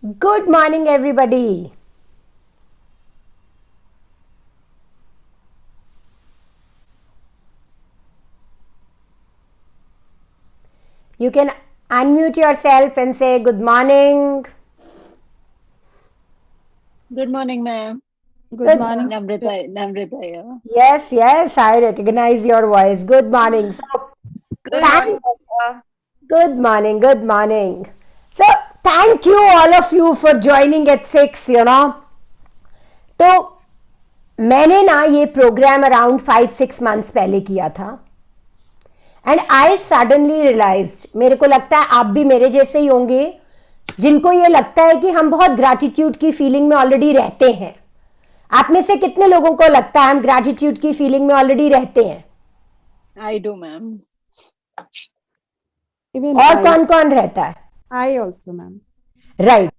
Good morning, everybody. You can unmute yourself and say good morning. Good morning, ma'am. Good Good. morning. Namrata, yeah. Yes, yes, I recognize your voice. Good morning. So, Good morning, thank. Papa. Good morning. Good morning. So, thank you all of you for joining at 6. तो मैंने ना ये programme around 5-6 months पहले किया था. And I suddenly realise, मेरे को लगता है आप भी मेरे जैसे ही होंगे जिनको ये लगता है कि हम बहुत ग्रैटिट्यूड की फीलिंग में ऑलरेडी रहते हैं. आप में से कितने लोगों को लगता है हम ग्रैटिट्यूड की फीलिंग में ऑलरेडी रहते हैं? I do, ma'am. Even और कौन कौन रहता है? I also, ma'am. राइट.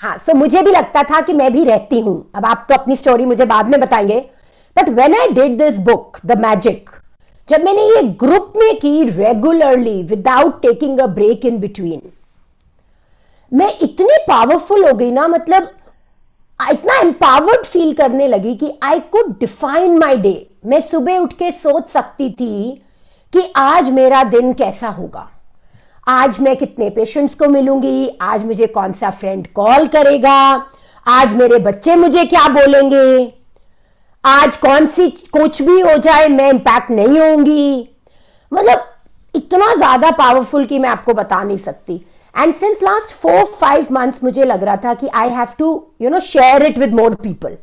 हाँ, सो मुझे भी लगता था कि मैं भी रहती हूं. अब आप तो अपनी स्टोरी मुझे बाद में बताएंगे, but when I did this book the magic, जब मैंने ये ग्रुप में की regularly without taking a break in between, मैं इतनी पावरफुल हो गई ना. मतलब इतना एम्पावर्ड फील करने लगी कि I could define my day. मैं सुबह उठ के सोच सकती थी कि आज मेरा दिन कैसा होगा, आज मैं कितने पेशेंट्स को मिलूंगी, आज मुझे कौन सा फ्रेंड कॉल करेगा, आज मेरे बच्चे मुझे क्या बोलेंगे, आज कौन सी कुछ भी हो जाए मैं इंपैक्ट नहीं होंगी. मतलब इतना ज्यादा पावरफुल कि मैं आपको बता नहीं सकती. एंड सिंस लास्ट 4-5 मंथ्स मुझे लग रहा था कि I have to share it with more people.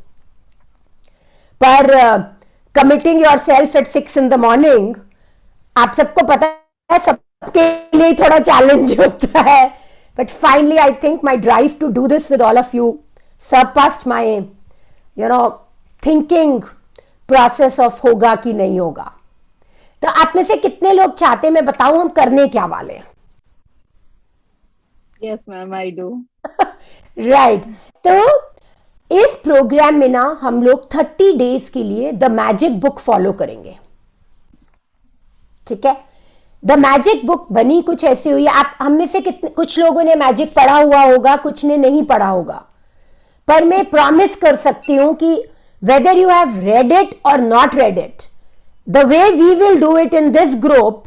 पर committing yourself at 6 in the morning, आप सबको पता है, सबके लिए थोड़ा चैलेंज होता है. But finally I think my drive to do this with all of you surpassed my thinking process of होगा कि नहीं होगा. तो आप में से कितने लोग चाहते मैं बताऊं हम करने क्या वाले हैं? Yes, ma'am, I do. Right. तो इस प्रोग्राम में ना हम लोग 30 days के लिए द मैजिक बुक फॉलो करेंगे. ठीक है. द मैजिक बुक बनी कुछ ऐसी हुई है. आप हम में से कितने, कुछ लोगों ने मैजिक पढ़ा हुआ होगा, कुछ ने नहीं पढ़ा होगा, पर मैं प्रॉमिस कर सकती हूं कि whether you have read it और not read it, the way we will do it in this group,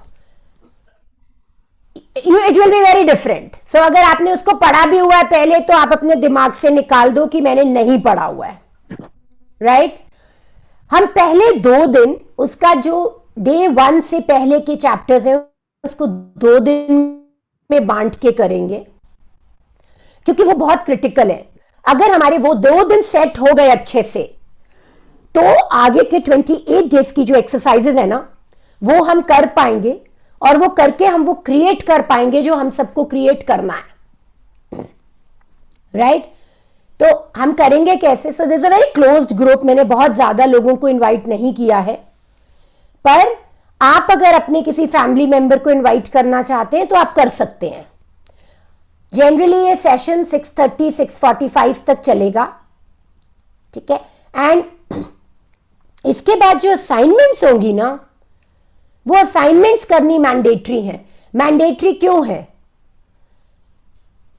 it will be very different. So अगर आपने उसको पढ़ा भी हुआ है पहले, तो आप अपने दिमाग से निकाल दो कि मैंने नहीं पढ़ा हुआ है. राइट. हम पहले 2 दिन उसका जो डे 1 से पहले के चैप्टर्स हैं उसको 2 दिन में बांट के करेंगे, क्योंकि वो बहुत क्रिटिकल है. अगर हमारे वो 2 दिन सेट हो गए अच्छे से, तो आगे के 28 days की जो एक्सरसाइजेज है ना, वो हम कर पाएंगे, और वो करके हम वो क्रिएट कर पाएंगे जो हम सबको क्रिएट करना है. राइट. तो हम करेंगे कैसे? So this a very closed group. मैंने बहुत ज्यादा लोगों को इनवाइट नहीं किया है, पर आप अगर अपने किसी फैमिली मेंबर को इनवाइट करना चाहते हैं तो आप कर सकते हैं. जनरली ये सेशन 6:30-6:45 तक चलेगा. ठीक है. एंड इसके बाद जो असाइनमेंट्स होंगी ना, वो असाइनमेंट्स करनी मैंडेटरी है. मैंडेटरी क्यों है?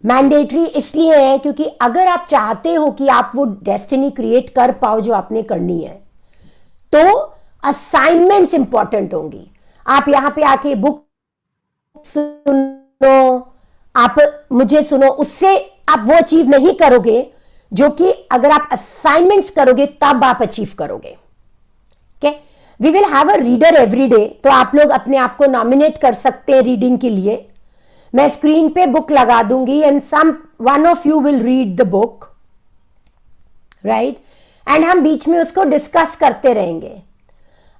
मैंडेटरी इसलिए है क्योंकि अगर आप चाहते हो कि आप वो डेस्टिनी क्रिएट कर पाओ जो आपने करनी है, तो असाइनमेंट्स इंपॉर्टेंट होंगी. आप यहां पे आके बुक सुनो, आप मुझे सुनो, उससे आप वो अचीव नहीं करोगे जो कि अगर आप असाइनमेंट्स करोगे तब आप अचीव करोगे. Okay. We will have a reader every day. तो आप लोग अपने आप को नॉमिनेट कर सकते हैं रीडिंग के लिए. मैं स्क्रीन पे बुक लगा दूंगी and some one of you will read the book. Right. And हम बीच में उसको डिस्कस करते रहेंगे.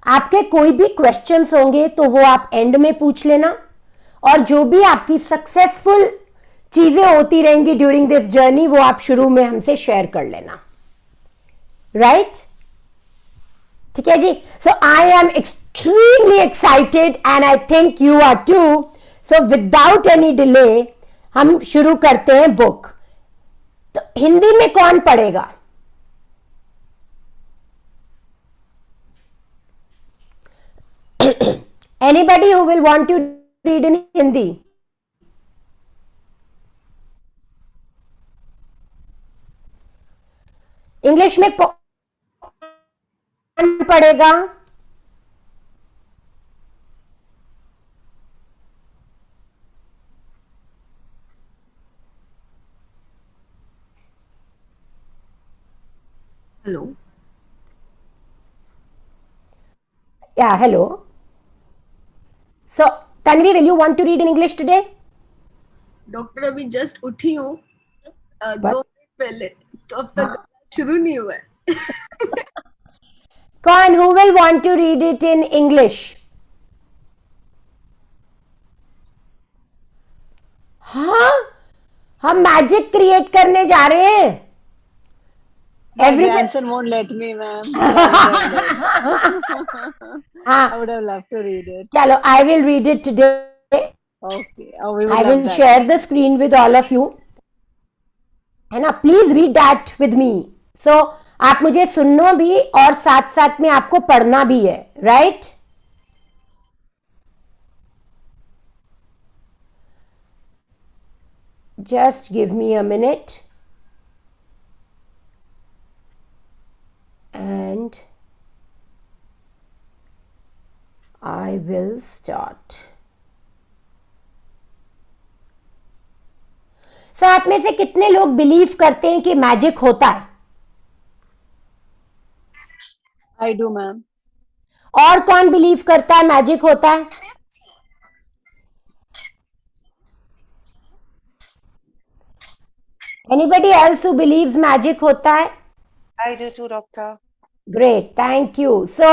आपके कोई भी क्वेश्चंस होंगे तो वो आप एंड में पूछ लेना, और जो भी आपकी सक्सेसफुल चीजें होती रहेंगी ड्यूरिंग दिस जर्नी, वो आप शुरू में हमसे शेयर कर लेना. राइट. ठीक है जी. So I am extremely excited and I think you are too. So without any delay हम शुरू करते हैं बुक. तो हिंदी में कौन पढ़ेगा? Anybody who will want to read in Hindi? English में कौन पढ़ेगा? Hello. Yeah, hello. So, Tanvi, will you want to read in English today? Doctor अभी जस्ट उठी हूँ, What? 2 मिनट पहले, तो अब तक शुरू नहीं हुआ है। कौन? Who will want to read it in English? हाँ, हम मैजिक क्रिएट करने जा रहे हैं। My grandson won't let me, ma'am. I would have loved to read it. चलो, I will read it today. Okay. Oh, we would I love will that. share the screen with all of you. है ना? Please read that with me. So, आप मुझे सुनना भी और साथ साथ में आपको पढ़ना भी है, right? Just give me a minute. And I will start. So, आप में से कितने लोग बिलीव करते हैं कि मैजिक होता है? I do, ma'am. और कौन बिलीव करता है मैजिक होता है? Anybody else who believes magic होता है? I do too, doctor. Great, thank you. So,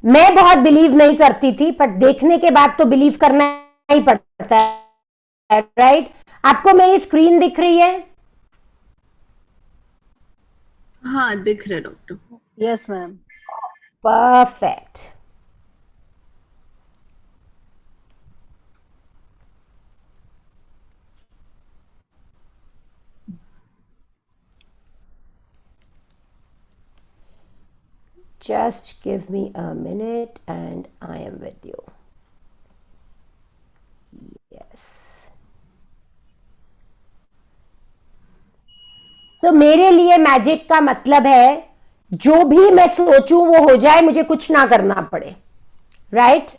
मैं बहुत बिलीव नहीं करती थी, पर देखने के बाद तो बिलीव करना ही पड़ता है, राइट? आपको मेरी स्क्रीन दिख रही है? हाँ, दिख रहा है doctor. Yes, ma'am. Perfect. Just give me a minute and I am with you. Yes. So, मेरे लिए मैजिक का मतलब है जो भी मैं सोचूं वो हो जाए, मुझे कुछ ना करना पड़े, right?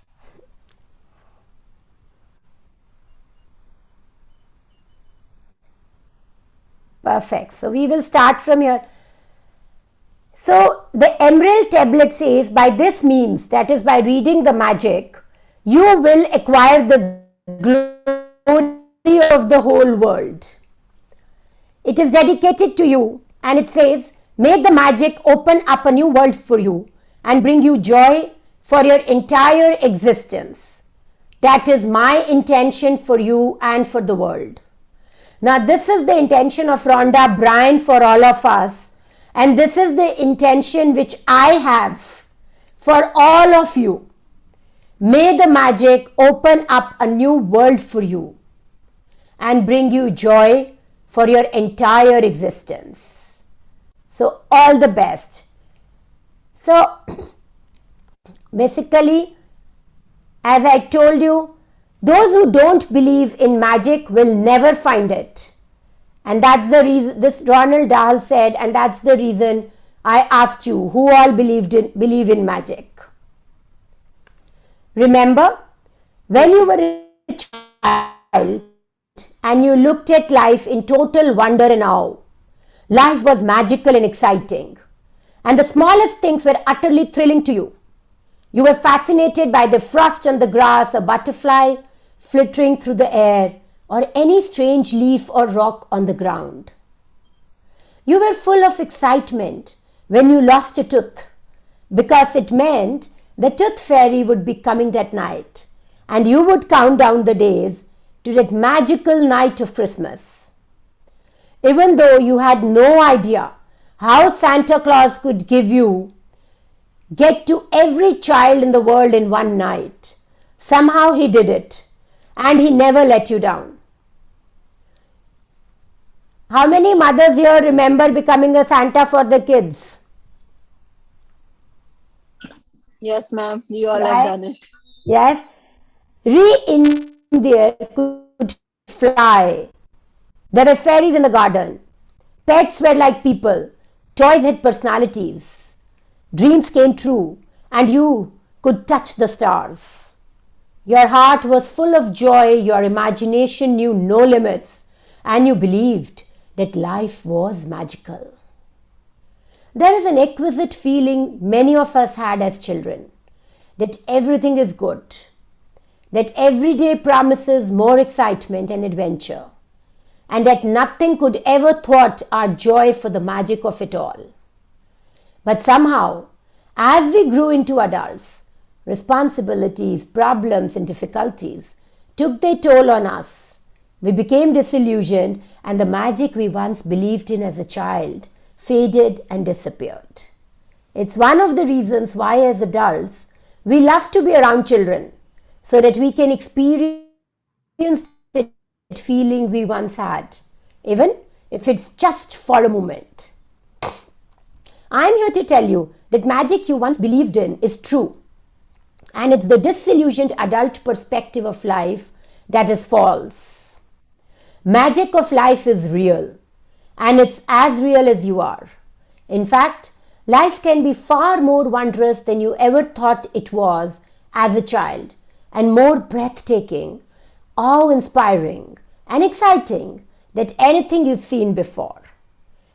Perfect. So, we will start from here. So, the Emerald Tablet says, by this means, that is by reading the magic, you will acquire the glory of the whole world. It is dedicated to you, and it says, may the magic open up a new world for you and bring you joy for your entire existence. That is my intention for you and for the world. Now, this is the intention of Rhonda Bryan for all of us. And this is the intention which I have for all of you. May the magic open up a new world for you and bring you joy for your entire existence. So, all the best. So, basically, as I told you, those who don't believe in magic will never find it. And that's the reason, this Ronald Dahl said, and that's the reason I asked you, who all believe in magic? Remember, when you were a child and you looked at life in total wonder and awe, life was magical and exciting. And the smallest things were utterly thrilling to you. You were fascinated by the frost on the grass, a butterfly flittering through the air, or any strange leaf or rock on the ground. You were full of excitement when you lost a tooth, because it meant the tooth fairy would be coming that night, and you would count down the days to that magical night of Christmas. Even though you had no idea how Santa Claus could get to every child in the world in one night, somehow he did it, and he never let you down. How many mothers here remember becoming a Santa for the kids? Yes, ma'am. You all have done it. Yes. Reindeer could fly. There were fairies in the garden. Pets were like people. toys had personalities, dreams came true, and you could touch the stars. Your heart was full of joy, your imagination knew no limits, and you believed that life was magical. There is an exquisite feeling many of us had as children, that everything is good, that every day promises more excitement and adventure, and that nothing could ever thwart our joy for the magic of it all. But somehow, as we grew into adults, responsibilities, problems, and difficulties took their toll on us. We became disillusioned, and the magic we once believed in as a child faded and disappeared. It's one of the reasons why, as adults, we love to be around children, so that we can experience that feeling we once had, even if it's just for a moment. I'm here to tell you that magic you once believed in is true, and it's the disillusioned adult perspective of life that is false. Magic of life is real, and it's as real as you are. In fact, life can be far more wondrous than you ever thought it was as a child, and more breathtaking, awe-inspiring, and exciting than anything you've seen before.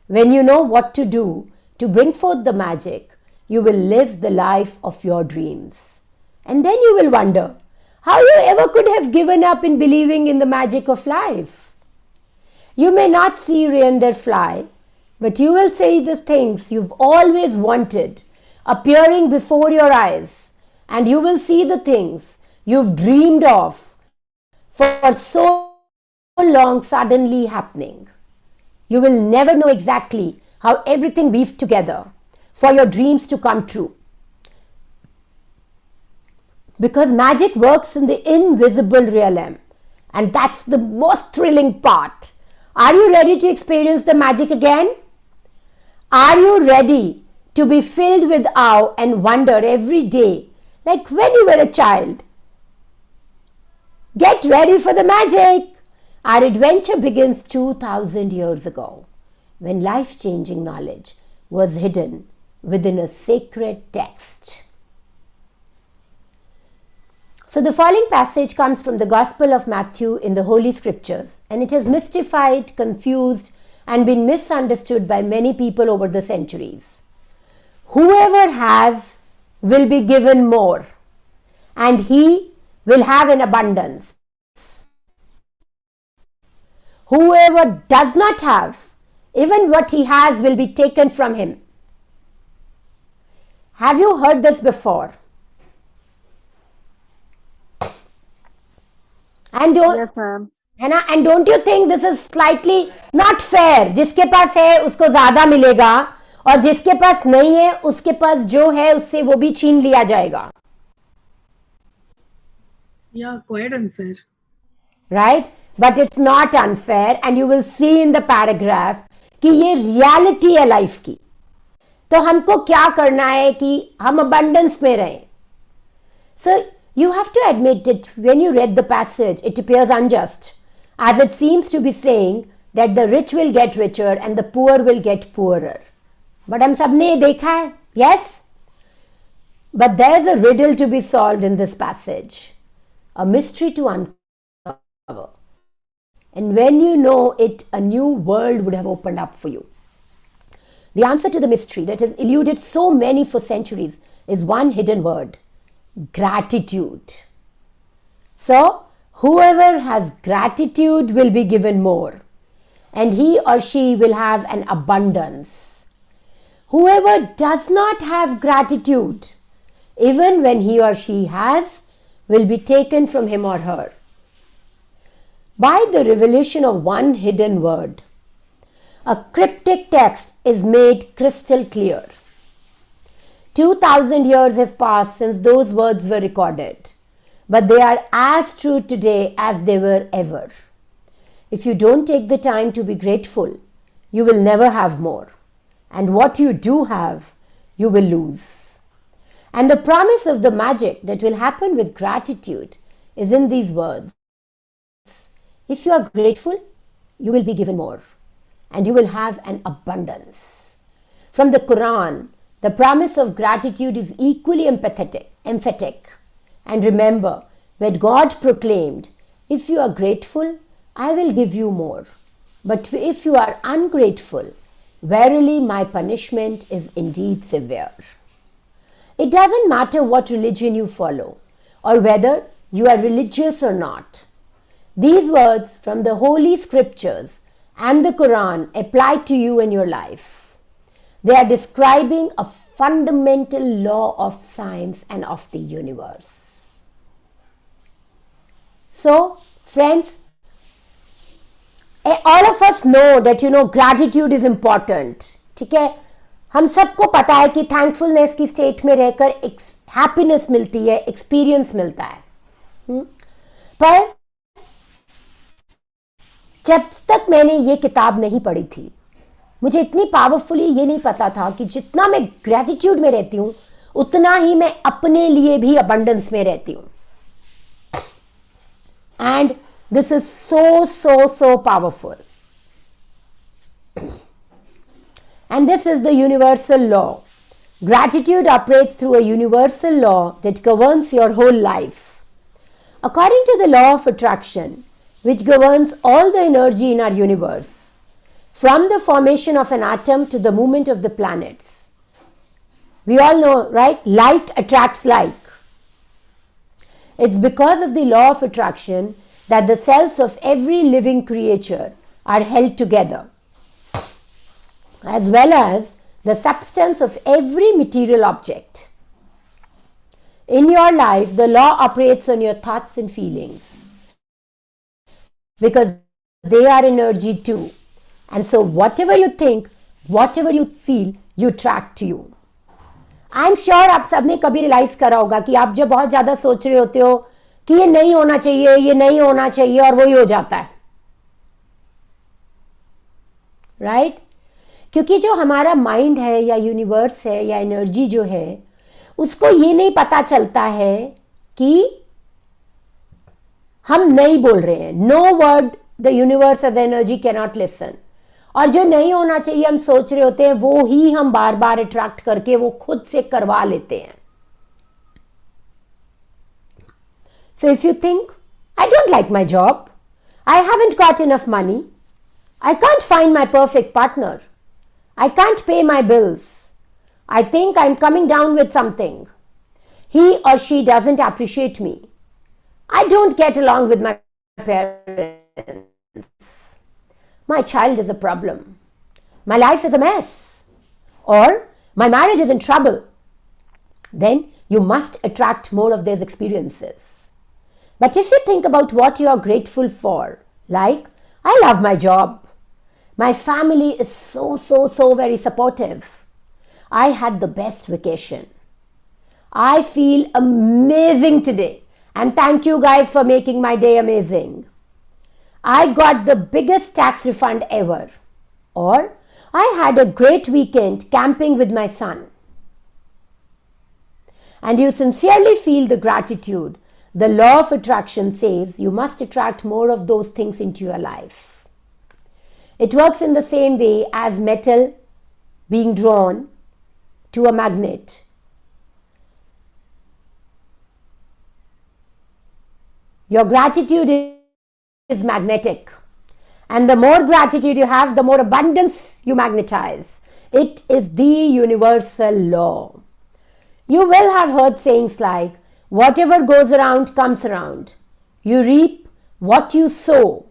When you know what to do to bring forth the magic, you will live the life of your dreams. And then you will wonder how you ever could have given up in believing in the magic of life. You may not see reindeer fly, but you will see the things you've always wanted appearing before your eyes, and you will see the things you've dreamed of for so long suddenly happening. You will never know exactly how everything weaved together for your dreams to come true. Because magic works in the invisible realm, and that's the most thrilling part. Are you ready to experience the magic again? Are you ready to be filled with awe and wonder every day, like when you were a child? Get ready for the magic! Our adventure begins 2000 years ago, when life-changing knowledge was hidden within a sacred text. So the following passage comes from the Gospel of Matthew in the Holy Scriptures, and it has mystified, confused, and been misunderstood by many people over the centuries. Whoever has will be given more, and he will have an abundance. Whoever does not have, even what he has will be taken from him. Have you heard this before? And Yes, ma'am. है ना, and don't you think this is slightly not fair? जिसके पास है उसको ज्यादा मिलेगा, और जिसके पास नहीं है उसके पास जो है उससे वो भी छीन लिया जाएगा. Yeah, quite unfair. Right? But it's not unfair, and you will see in the paragraph कि ये reality है life की. तो हमको क्या करना है कि हम abundance में रहें. So you have to admit that when you read the passage, it appears unjust, as it seems to be saying that the rich will get richer and the poor will get poorer. But हम सबने देखा है, yes? But there's a riddle to be solved in this passage, a mystery to uncover. And when you know it, a new world would have opened up for you. The answer to the mystery that has eluded so many for centuries is one hidden word: gratitude. So, whoever has gratitude will be given more, and he or she will have an abundance. Whoever does not have gratitude, even when he or she has, will be taken from him or her. By the revelation of one hidden word, a cryptic text is made crystal clear. 2000 years have passed since those words were recorded, but they are as true today as they were ever. If you don't take the time to be grateful, you will never have more, and what you do have, you will lose. And the promise of the magic that will happen with gratitude is in these words: if you are grateful, you will be given more, and you will have an abundance. From the Quran, the promise of gratitude is equally emphatic. And remember, when God proclaimed, "If you are grateful, I will give you more. But if you are ungrateful, verily my punishment is indeed severe." It doesn't matter what religion you follow or whether you are religious or not. These words from the Holy Scriptures and the Quran apply to you in your life. They are describing a fundamental law of science and of the universe. So, friends, all of us know that gratitude is important. ठीक है, हम सबको पता है कि thankfulness की state में रहकर हैप्पीनेस मिलती है, एक्सपीरियंस मिलता है। पर जब तक मैंने ये किताब नहीं पढ़ी थी, मुझे इतनी पावरफुली ये नहीं पता था कि जितना मैं ग्रेटिट्यूड में रहती हूं उतना ही मैं अपने लिए भी अबंडेंस में रहती हूं। And this is so powerful. And this is the universal law. Gratitude operates through a universal law that governs your whole life. According to the law of attraction, which governs all the energy in our universe, from the formation of an atom to the movement of the planets. We all know, right? Like attracts like. It's because of the law of attraction that the cells of every living creature are held together, as well as the substance of every material object. In your life, the law operates on your thoughts and feelings because they are energy too. And so whatever you think, whatever you feel, you attract to you. I am sure आप सबने कभी realise करा होगा कि आप जब बहुत ज्यादा सोच रहे होते हो कि ये नहीं होना चाहिए, ये नहीं होना चाहिए, और वही हो जाता है, राइट? क्योंकि जो हमारा माइंड है या यूनिवर्स है या एनर्जी जो है, उसको ये नहीं पता चलता है कि हम नहीं बोल रहे हैं. No word the universe of the energy can not listen. और जो नहीं होना चाहिए हम सोच रहे होते हैं, वो ही हम बार बार अट्रैक्ट करके वो खुद से करवा लेते हैं. So if you think, I don't like my job, I haven't got enough money, I can't find my perfect partner, I can't pay my bills, I think I'm coming down with something, he or she doesn't appreciate me, I don't get along with my parents, my child is a problem, my life is a mess, or my marriage is in trouble, then you must attract more of these experiences. But if you think about what you are grateful for, like, I love my job, my family is so very supportive, I had the best vacation, I feel amazing today, and thank you guys for making my day amazing, I got the biggest tax refund ever, or I had a great weekend camping with my son, and you sincerely feel the gratitude, the law of attraction says you must attract more of those things into your life. It works in the same way as metal being drawn to a magnet. Your gratitude is magnetic, and the more gratitude you have, the more abundance you magnetize. It is the universal law. You will have heard sayings like, whatever goes around comes around. You reap what you sow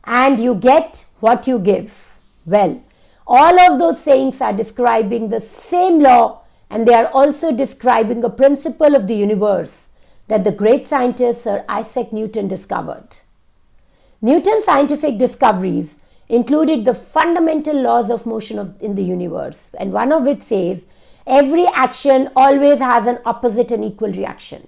and you get what you give. Well, all of those sayings are describing the same law, and they are also describing a principle of the universe that the great scientist Sir Isaac Newton discovered. Newton's scientific discoveries included the fundamental laws of motion in the universe, and one of which says, every action always has an opposite and equal reaction.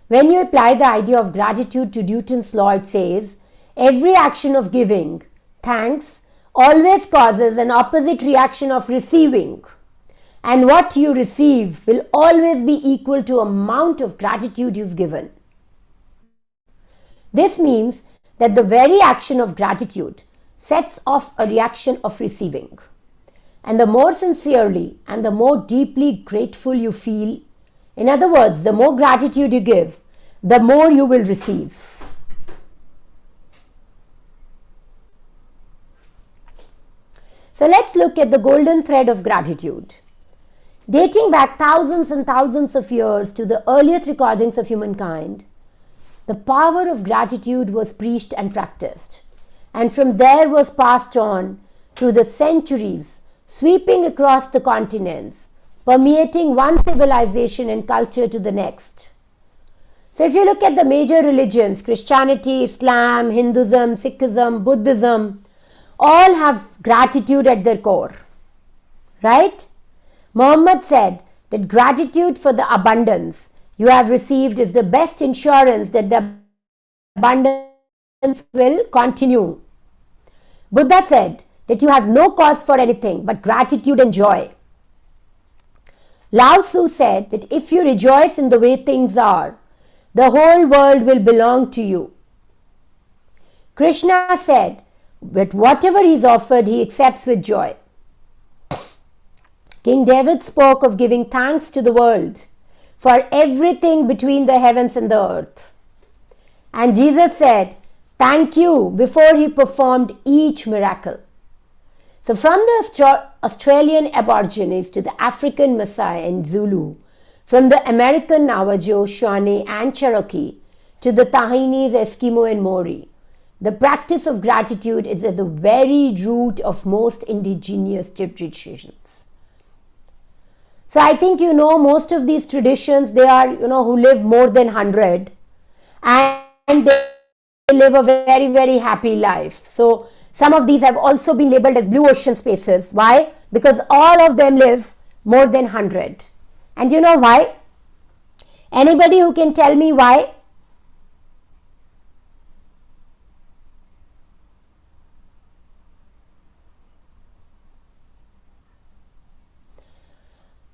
When you apply the idea of gratitude to Newton's law, it says, every action of giving thanks always causes an opposite reaction of receiving, and what you receive will always be equal to amount of gratitude you've given. This means that the very action of gratitude sets off a reaction of receiving. and the more sincerely and the more deeply grateful you feel, in other words, the more gratitude you give, the more you will receive. So let's look at the golden thread of gratitude. Dating back thousands and thousands of years to the earliest recordings of humankind, the power of gratitude was preached and practiced, and from there was passed on through the centuries, sweeping across the continents, permeating one civilization and culture to the next. So if you look at the major religions, Christianity, Islam, Hinduism, Sikhism, Buddhism, all have gratitude at their core, right? Muhammad said that gratitude for the abundance you have received is the best insurance that the abundance will continue. Buddha said that you have no cause for anything but gratitude and joy. Lao Tzu said that if you rejoice in the way things are, the whole world will belong to you. Krishna said that whatever he is offered, he accepts with joy. King David spoke of giving thanks to the world for everything between the heavens and the earth. And Jesus said, thank you, before he performed each miracle. So from the Australian Aborigines to the African Maasai and Zulu, from the American Navajo, Shawnee and Cherokee to the Tahinis, Eskimo and Maori, the practice of gratitude is at the very root of most indigenous traditions. So I think most of these traditions, they are who live more than 100 and they live a very, very happy life. So some of these have also been labeled as blue ocean spaces. Why? Because all of them live more than 100. And you know why? Anybody who can tell me why?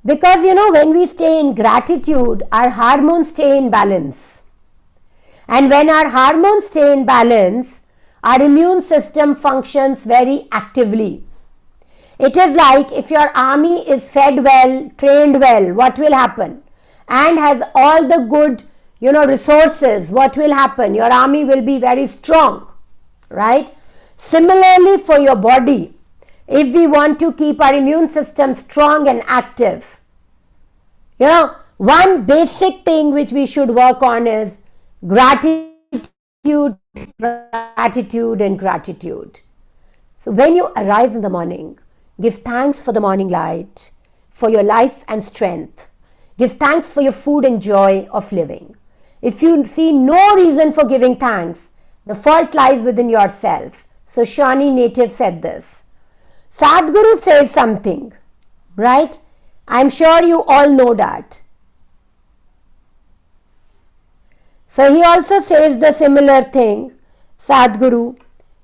Because when we stay in gratitude, our hormones stay in balance. And when our hormones stay in balance, our immune system functions very actively. It is like if your army is fed well, trained well, what will happen? And has all the good, resources, what will happen? Your army will be very strong, right? Similarly for your body, if we want to keep our immune system strong and active, one basic thing which we should work on is gratitude, gratitude and gratitude. So when you arise in the morning, give thanks for the morning light, for your life and strength. Give thanks for your food and joy of living. If you see no reason for giving thanks, the fault lies within yourself. So Shawnee native said this. Sadhguru says something, right? I'm sure you all know that. So he also says the similar thing, Sadhguru.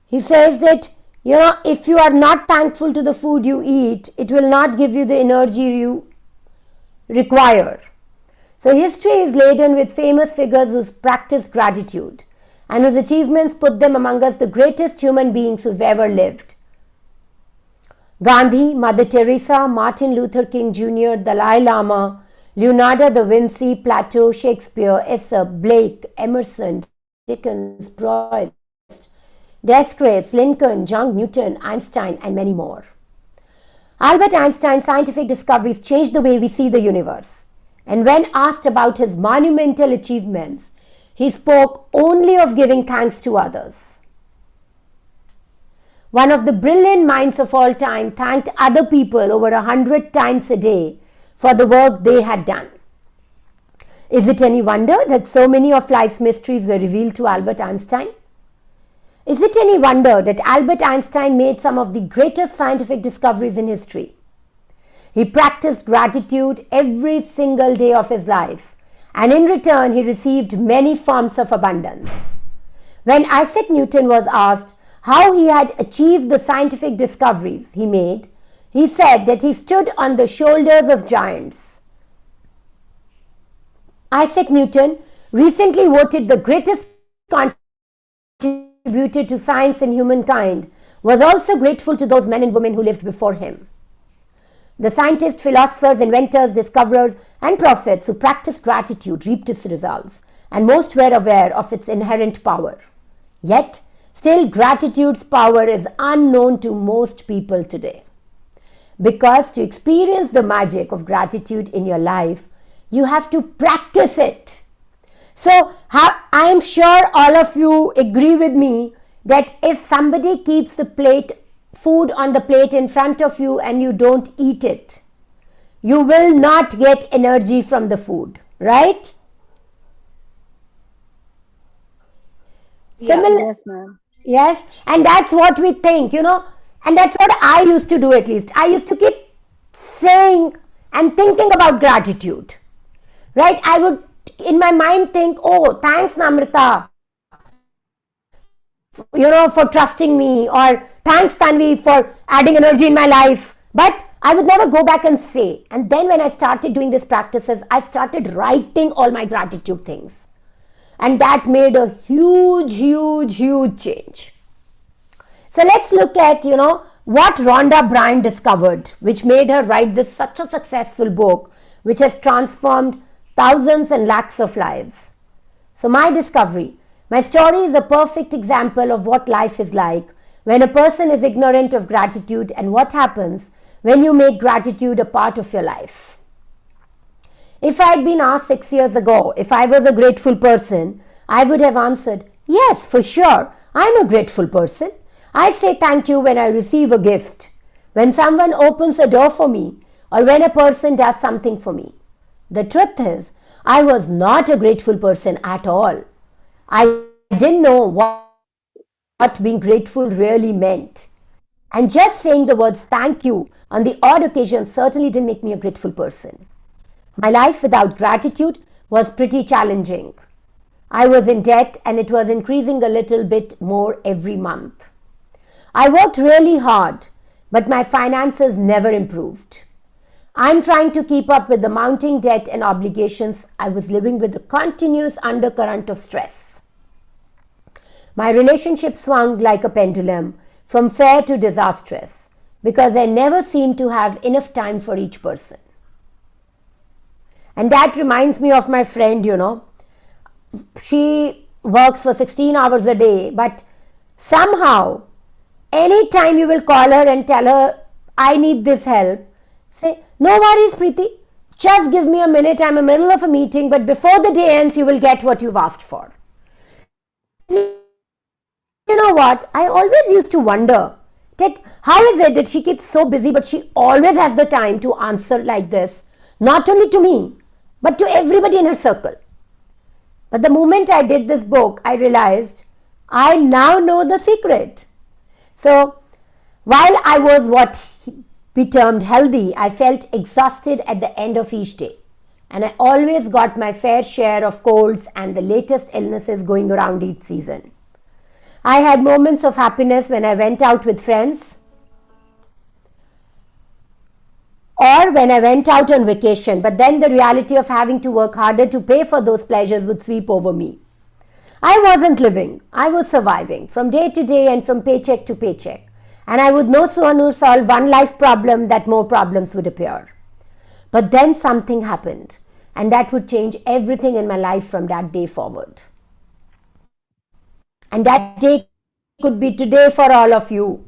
He says that, if you are not thankful to the food you eat, it will not give you the energy you require. So history is laden with famous figures who practiced gratitude and whose achievements put them among us the greatest human beings who've ever lived. Gandhi, Mother Teresa, Martin Luther King Jr., Dalai Lama, Leonardo da Vinci, Plato, Shakespeare, Aesop, Blake, Emerson, Dickens, Proust, Descartes, Lincoln, Young, Newton, Einstein, and many more. Albert Einstein's scientific discoveries changed the way we see the universe. And when asked about his monumental achievements, he spoke only of giving thanks to others. One of the brilliant minds of all time thanked other people over 100 times a day for the work they had done. Is it any wonder that so many of life's mysteries were revealed to Albert Einstein? Is it any wonder that Albert Einstein made some of the greatest scientific discoveries in history? He practiced gratitude every single day of his life, and in return he received many forms of abundance. When Isaac Newton was asked how he had achieved the scientific discoveries he made, he said that he stood on the shoulders of giants. Isaac Newton, recently voted the greatest contributor to science and humankind, was also grateful to those men and women who lived before him. The scientists, philosophers, inventors, discoverers, and prophets who practiced gratitude reaped its results, and most were aware of its inherent power. Yet, still gratitude's power is unknown to most people today. Because to experience the magic of gratitude in your life, you have to practice it. So, I am sure all of you agree with me that if somebody keeps the food on the plate in front of you and you don't eat it, you will not get energy from the food, right? Yes, ma'am. Yes, and that's what we think, and that's what I used to do. At least I used to keep saying and thinking about gratitude, right? I would in my mind think, oh, thanks Namrata, for trusting me, or thanks Tanvi for adding energy in my life. But I would never go back and say. And then when I started doing these practices, I started writing all my gratitude things. And that made a huge, huge, huge change. So let's look at, what Rhonda Byrne discovered, which made her write this such a successful book, which has transformed thousands and lakhs of lives. So my discovery, my story is a perfect example of what life is like when a person is ignorant of gratitude and what happens when you make gratitude a part of your life. If I had been asked 6 years ago if I was a grateful person, I would have answered, yes, for sure, I'm a grateful person. I say thank you when I receive a gift, when someone opens a door for me, or when a person does something for me. The truth is, I was not a grateful person at all. I didn't know what being grateful really meant. And just saying the words thank you on the odd occasion certainly didn't make me a grateful person. My life without gratitude was pretty challenging. I was in debt and it was increasing a little bit more every month. I worked really hard, but my finances never improved. I'm trying to keep up with the mounting debt and obligations. I was living with a continuous undercurrent of stress. My relationship swung like a pendulum from fair to disastrous because I never seemed to have enough time for each person. And that reminds me of my friend, She works for 16 hours a day, but somehow, anytime you will call her and tell her, I need this help, say, no worries, Preeti, just give me a minute, I'm in the middle of a meeting, but before the day ends, you will get what you've asked for. You know what? I always used to wonder that how is it that she keeps so busy, but she always has the time to answer like this, not only to me, but to everybody in her circle. But the moment I did this book, I realized I now know the secret. So, while I was what we termed healthy, I felt exhausted at the end of each day. And I always got my fair share of colds and the latest illnesses going around each season. I had moments of happiness when I went out with friends or when I went out on vacation, but then the reality of having to work harder to pay for those pleasures would sweep over me. I wasn't living, I was surviving from day to day and from paycheck to paycheck, and I would no sooner solve one life problem that more problems would appear. But then something happened, and that would change everything in my life from that day forward. And that day could be today for all of you.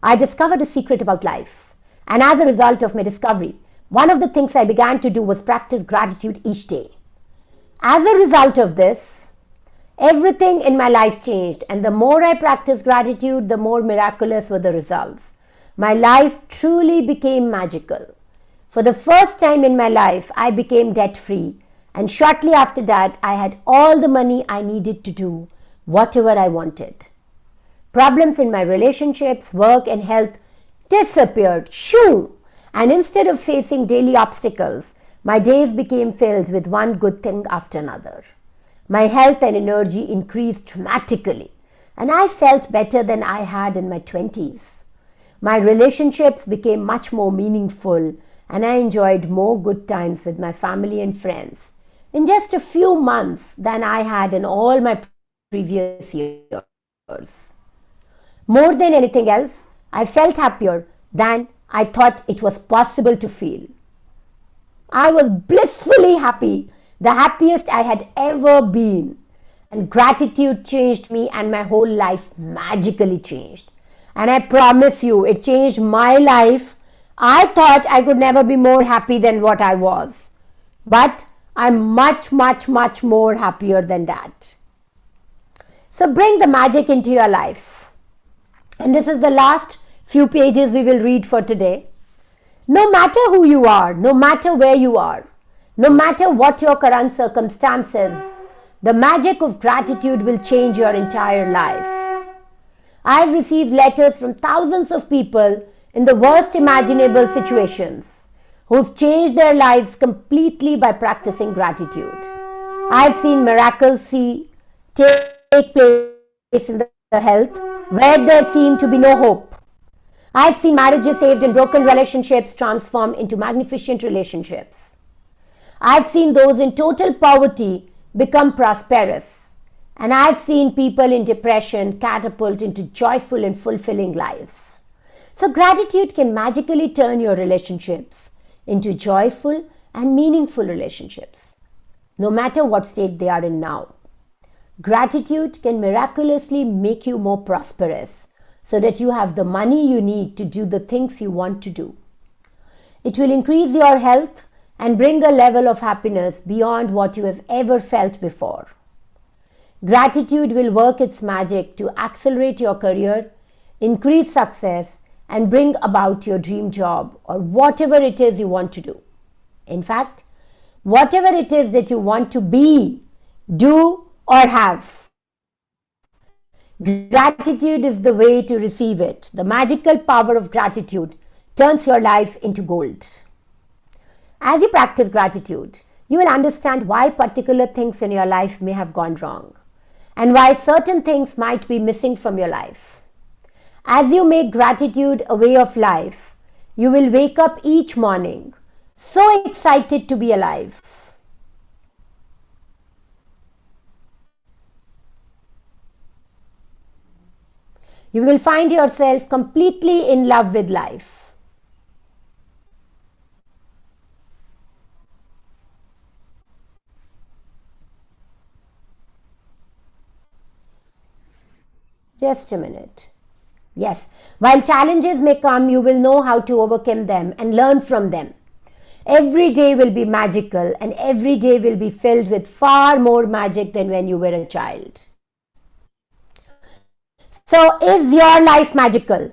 I discovered a secret about life. And as a result of my discovery, one of the things I began to do was practice gratitude each day. As a result of this, everything in my life changed. And the more I practiced gratitude, the more miraculous were the results. My life truly became magical. For the first time in my life, I became debt-free. And shortly after that, I had all the money I needed to do whatever I wanted. Problems in my relationships, work, and health disappeared. Shoo! And instead of facing daily obstacles, my days became filled with one good thing after another. My health and energy increased dramatically, and I felt better than I had in my 20s. My relationships became much more meaningful, and I enjoyed more good times with my family and friends in just a few months than I had in all my previous years. More than anything else, I felt happier than I thought it was possible to feel. I was blissfully happy, the happiest I had ever been. And gratitude changed me, and my whole life magically changed. And I promise you, it changed my life. I thought I could never be more happy than what I was. But I'm much, much, much more happier than that. So bring the magic into your life. And this is the last few pages we will read for today. No matter who you are, no matter where you are, no matter what your current circumstances, the magic of gratitude will change your entire life. I have received letters from thousands of people in the worst imaginable situations who've changed their lives completely by practicing gratitude. I've seen miracles take place in the health where there seemed to be no hope. I've seen marriages saved and broken relationships transform into magnificent relationships. I've seen those in total poverty become prosperous. And I've seen people in depression catapult into joyful and fulfilling lives. So gratitude can magically turn your relationships into joyful and meaningful relationships, no matter what state they are in now. Gratitude can miraculously make you more prosperous so that you have the money you need to do the things you want to do. It will increase your health and bring a level of happiness beyond what you have ever felt before. Gratitude will work its magic to accelerate your career, increase success, and bring about your dream job or whatever it is you want to do. In fact, whatever it is that you want to be, do, or have. Gratitude is the way to receive it. The magical power of gratitude turns your life into gold. As you practice gratitude, you will understand why particular things in your life may have gone wrong and why certain things might be missing from your life. As you make gratitude a way of life, you will wake up each morning so excited to be alive. You will find yourself completely in love with life. Just a minute. Yes, while challenges may come, you will know how to overcome them and learn from them. Every day will be magical and every day will be filled with far more magic than when you were a child. So, is your life magical?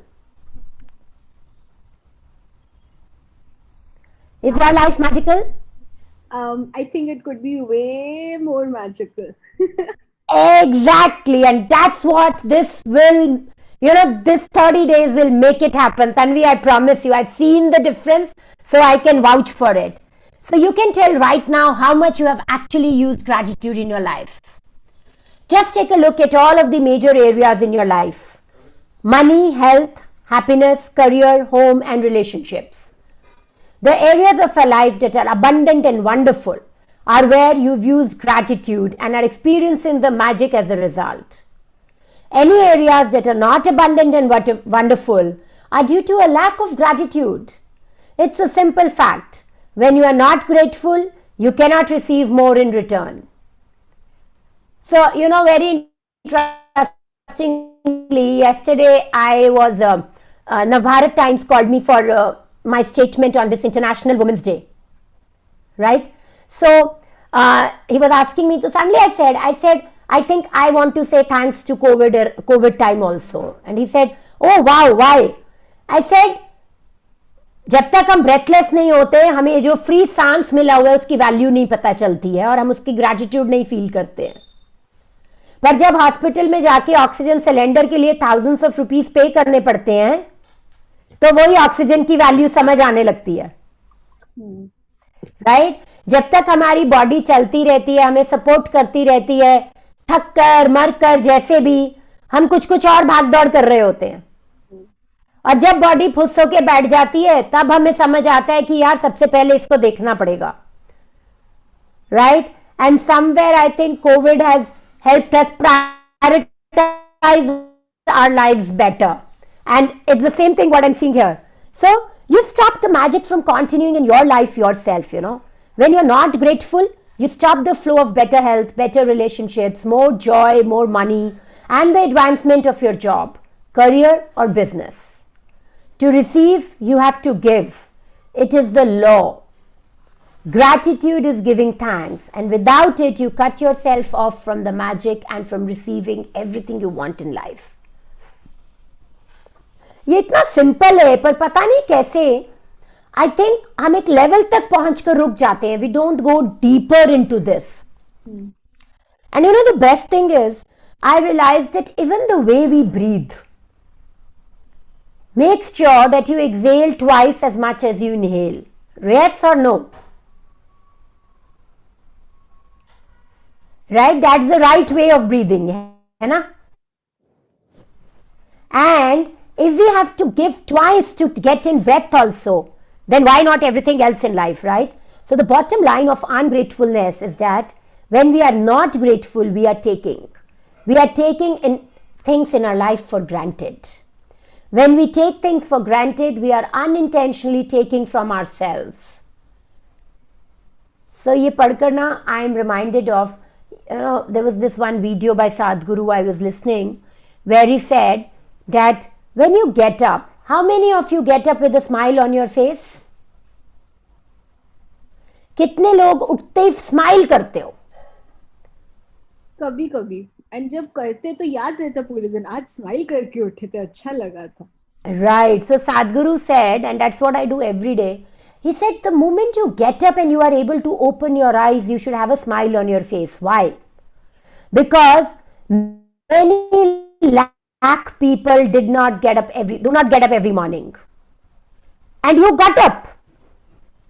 Is your life magical? I think it could be way more magical. Exactly, and that's what this will, this 30 days will make it happen. Tanvi, I promise you, I've seen the difference, so I can vouch for it. So you can tell right now how much you have actually used gratitude in your life. Just take a look at all of the major areas in your life: money, health, happiness, career, home, and relationships. The areas of your life that are abundant and wonderful are where you've used gratitude and are experiencing the magic as a result. Any areas that are not abundant and wonderful are due to a lack of gratitude. It's a simple fact. When you are not grateful, you cannot receive more in return. So, very interestingly, yesterday I was, Navbharat Times called me for my statement on this International Women's Day, right? So, he was asking me, so suddenly I said, I think I want to say thanks to COVID time also. And he said, oh wow, why? I said, जब तक हम breathless नहीं होते, हमें जो free सांस मिला हुआ है उसकी वैल्यू नहीं पता चलती है और हम उसकी ग्रैटिट्यूड नहीं फील करते हैं. पर जब हॉस्पिटल में जाके ऑक्सीजन सिलेंडर के लिए thousands of rupees पे करने पड़ते हैं, तो वही ऑक्सीजन की वैल्यू समझ आने लगती है, राइट? जब तक हमारी बॉडी चलती रहती है, हमें सपोर्ट करती रहती है, थक कर मर कर जैसे भी, हम कुछ और भाग दौड़ कर रहे होते हैं. और जब बॉडी फुस होके बैठ जाती है, तब हमें समझ आता है कि यार सबसे पहले इसको देखना पड़ेगा, right? And somewhere I think Covid has helped us prioritize our lives better. And it's the same thing what I'm seeing here. So you've stopped the magic from continuing in your life yourself, you know. When you're not grateful, you stop the flow of better health, better relationships, more joy, more money, and the advancement of your job, career, or business. To receive, you have to give. It is the law. Gratitude is giving thanks, and without it, you cut yourself off from the magic and from receiving everything you want in life. ये इतना simple है, पर पता नहीं कैसे I think हम एक level तक पहुंचकर रुक जाते हैं. We don't go deeper into this. And you know the best thing is I realized that even the way we breathe, make sure that you exhale twice as much as you inhale. Yes or no? Right? That's the right way of breathing. है ना? And if we have to give twice to get in breath also, then why not everything else in life, right? So the bottom line of ungratefulness is that when we are not grateful, we are taking. We are taking in things in our life for granted. When we take things for granted, we are unintentionally taking from ourselves. So ye padhkar na, I am reminded of, you know, there was this one video by Sadhguru I was listening, where he said that when you get up, how many of you get up with a smile on your face? कितने लोग उठते ही smile करते हो? कभी कभी. And जब करते तो याद रहता पूरे दिन, आज स्माइल करके उठे थे, अच्छा लगा था. Right. So Sadhguru said, and that's what I do every day. He said, the moment you get up and you are able to open your eyes, you should have a smile on your face. Why? Because many lakh people do not get up every morning. And you got up.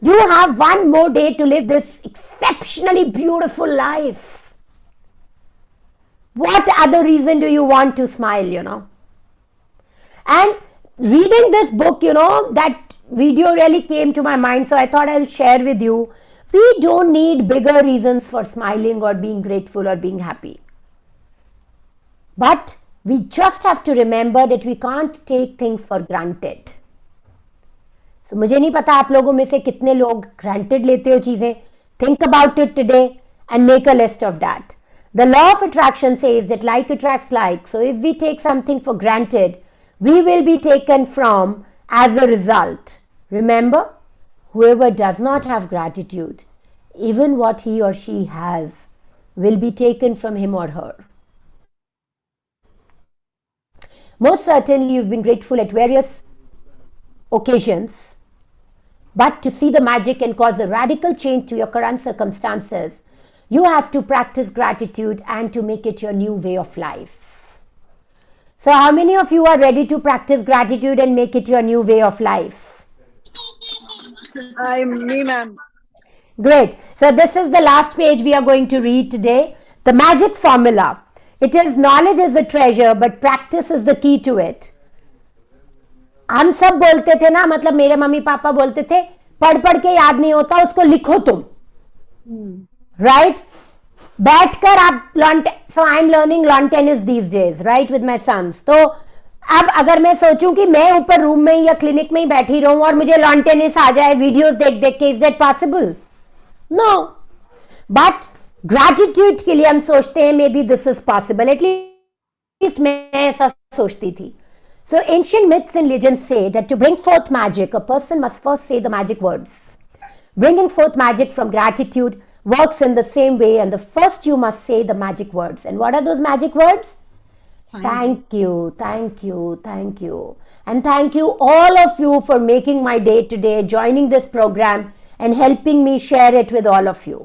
You have one more day to live this exceptionally beautiful life. What other reason do you want to smile, you know? And reading this book, you know, that video really came to my mind, so I thought I'll share with you. We don't need bigger reasons for smiling or being grateful or being happy. But we just have to remember that we can't take things for granted. So मुझे नहीं पता आप लोगों में से कितने लोग granted लेते हो चीजें. Think about it today and make a list of that. The law of attraction says that like attracts like. So if we take something for granted, we will be taken from as a result. Remember, whoever does not have gratitude, even what he or she has, will be taken from him or her. Most certainly you've been grateful at various occasions, but to see the magic and cause a radical change to your current circumstances, you have to practice gratitude and to make it your new way of life. So how many of you are ready to practice gratitude and make it your new way of life? Me, ma'am. Great. So this is the last page we are going to read today. The magic formula. It is knowledge is a treasure, but practice is the key to it. हम सब बोलते थे ना, मतलब मेरे mummy papa बोलते थे, पढ़ पढ़ के याद नहीं होता, उसको लिखो तुम. Right? बैठकर आप so I'm learning lawn tennis these days, right, with my sons. तो अब अगर मैं सोचूं कि मैं ऊपर रूम में या क्लिनिक में ही बैठी रहूं और मुझे लॉन टेनिस आ जाए वीडियोस देख देख के, is that possible? No. But gratitude के लिए हम सोचते हैं maybe this is possible. At least मैं ऐसा सोचती थी. So ancient myths and legends say that to bring forth magic, a person must first say the magic words. Bringing forth magic from gratitude works in the same way, and the first you must say the magic words. And what are those magic words? Thank you, thank you, thank you. And thank you all of you for making my day today, joining this program and helping me share it with all of you.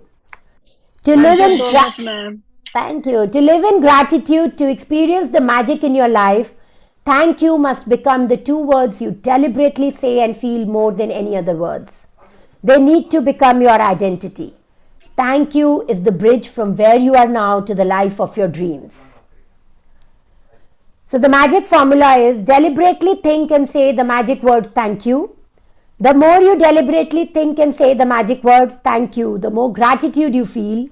To live in Thank you. To live in gratitude, to experience the magic in your life, thank you must become the two words you deliberately say and feel more than any other words. They need to become your identity. Thank you is the bridge from where you are now to the life of your dreams. So the magic formula is deliberately think and say the magic words thank you. The more you deliberately think and say the magic words thank you, the more gratitude you feel.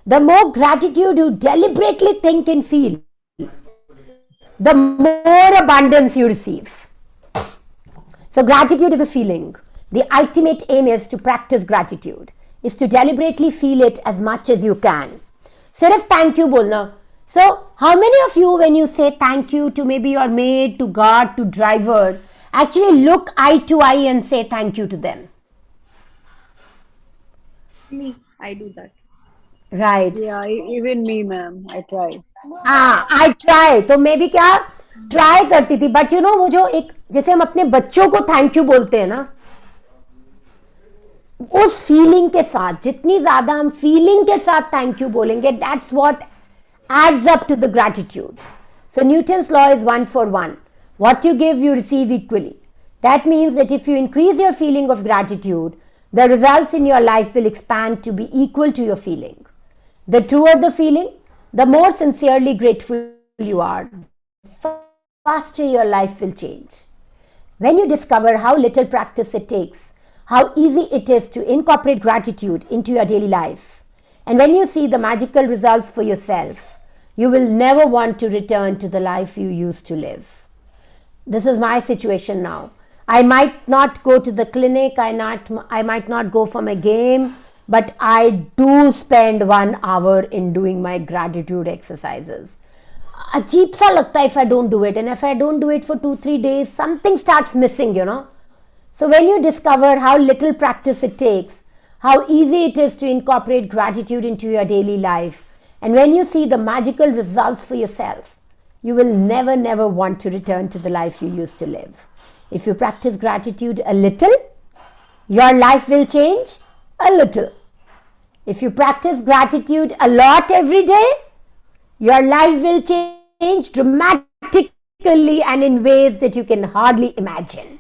The more gratitude you deliberately think and feel, the more abundance you receive. So gratitude is a feeling. The ultimate aim is to practice gratitude, is to deliberately feel it as much as you can. सिर्फ thank you बोलना. So how many of you, when you say thank you to maybe your maid, to guard, to driver, actually look eye to eye and say thank you to them? Me, I do that. Right. Yeah, even me, ma'am. I try. हाँ, I try. तो मैं भी क्या try करती थी, but you know वो जो एक जैसे हम अपने बच्चों को थैंक यू बोलते हैं ना, उस फीलिंग के साथ, जितनी ज्यादा हम फीलिंग के साथ थैंक यू बोलेंगे, that's what adds up to the gratitude. So Newton's law is 1 for 1. What you give, you receive equally. That means that if you increase your feeling of gratitude, the results in your life will expand to be equal to your feeling. The truer the feeling, the more sincerely grateful you are, the faster your life will change. When you discover how little practice it takes, how easy it is to incorporate gratitude into your daily life, and when you see the magical results for yourself, you will never want to return to the life you used to live. This is my situation now. I might not go to the clinic, I might not go for my game, but I do spend 1 hour in doing my gratitude exercises. अजीब सा लगता है if I don't do it, and if I don't do it for 2-3 days, something starts missing, you know. So when you discover how little practice it takes, how easy it is to incorporate gratitude into your daily life, and when you see the magical results for yourself, you will never want to return to the life you used to live. If you practice gratitude a little, your life will change a little. If you practice gratitude a lot every day, your life will change dramatically and in ways that you can hardly imagine.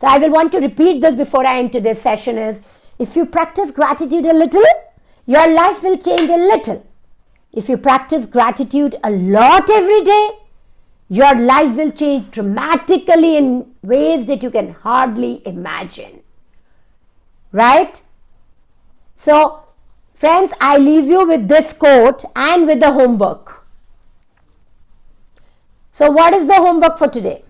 So I will want to repeat this before I end today's session is, if you practice gratitude a little, your life will change a little. If you practice gratitude a lot every day, your life will change dramatically in ways that you can hardly imagine. Right? So, friends, I leave you with this quote and with the homework. So, what is the homework for today?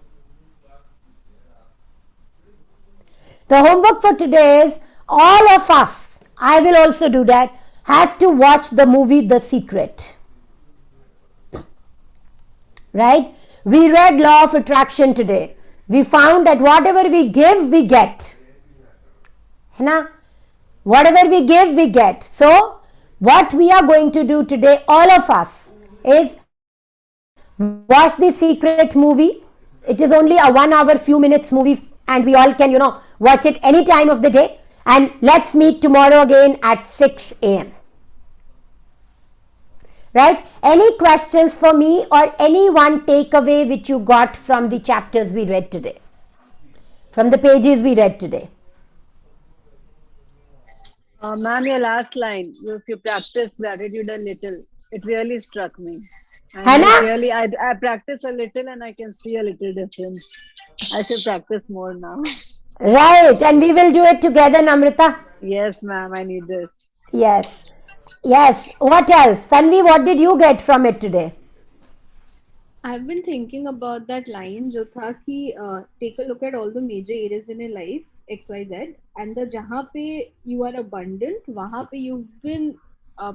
The homework for today is, all of us, I will also do that, have to watch the movie The Secret. Right? We read Law of Attraction today. We found that whatever we give, we get. है ना? Whatever we give, we get. So, what we are going to do today, all of us, is watch The Secret movie. It is only a 1 hour, few minutes movie, and we all can, watch it any time of the day. And let's meet tomorrow again at 6 a.m. Right? Any questions for me, or any one takeaway which you got from the chapters we read today? From the pages we read today? Ma'am, your last line, if you practice gratitude a little, it really struck me. And I practice a little and I can see a little difference. I should practice more now. Right, and we will do it together, Namrata. Yes, ma'am, I need this. Yes. What else? Sanvi, what did you get from it today? I've been thinking about that line जो था कि take a look at all the major areas in your life, XYZ, and the जहाँ पे you are abundant, वहाँ पे you've been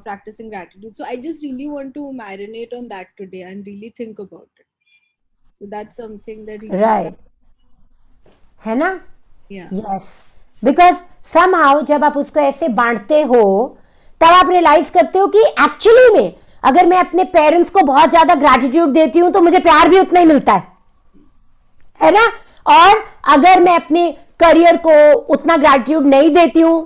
practicing gratitude. So I just really want to marinate on that today and really think about it. So that's something that right. है ना? Yeah. Yes. Because somehow जब आप उसको ऐसे बांटते हो, तब आप रियलाइज करते हो कि एक्चुअली में अगर मैं अपने पेरेंट्स को बहुत ज्यादा ग्रैटिट्यूड देती हूं तो मुझे प्यार भी उतना ही मिलता है ना? और अगर मैं अपने करियर को उतना ग्रैटिट्यूड नहीं देती हूं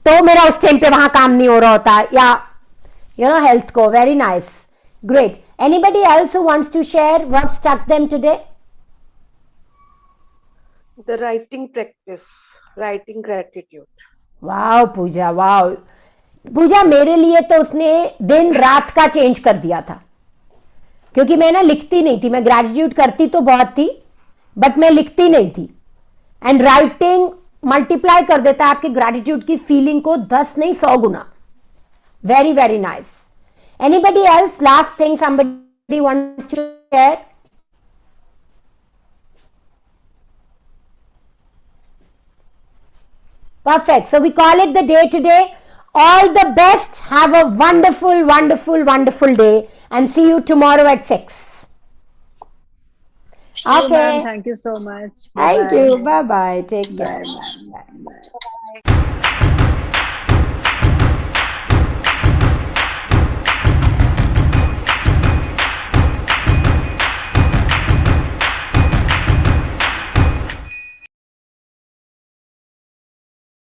तो मेरा उस टाइम पे वहां काम नहीं हो रहा होता, या हेल्थ को. Very nice, great. Anybody else who wants to share what stuck them today? The writing practice, writing gratitude. Wow Pooja, wow Pooja, मेरे लिए तो उसने दिन रात का चेंज कर दिया था, क्योंकि मैं ना लिखती नहीं थी. मैं ग्रेटिट्यूड करती तो बहुत थी, बट मैं लिखती नहीं थी. एंड राइटिंग मल्टीप्लाई कर देता है आपके ग्रेटिट्यूड की फीलिंग को 10 नहीं 100 गुना. Very very nice. Anybody else? Last thing somebody wants to share? Perfect. So we call it the day today. All the best. Have a wonderful, wonderful, wonderful day, and see you tomorrow at 6. Sure, Okay. ma'am. Thank you so much. Thank Bye-bye. you. Bye bye. Take care. Bye. Bye. Bye.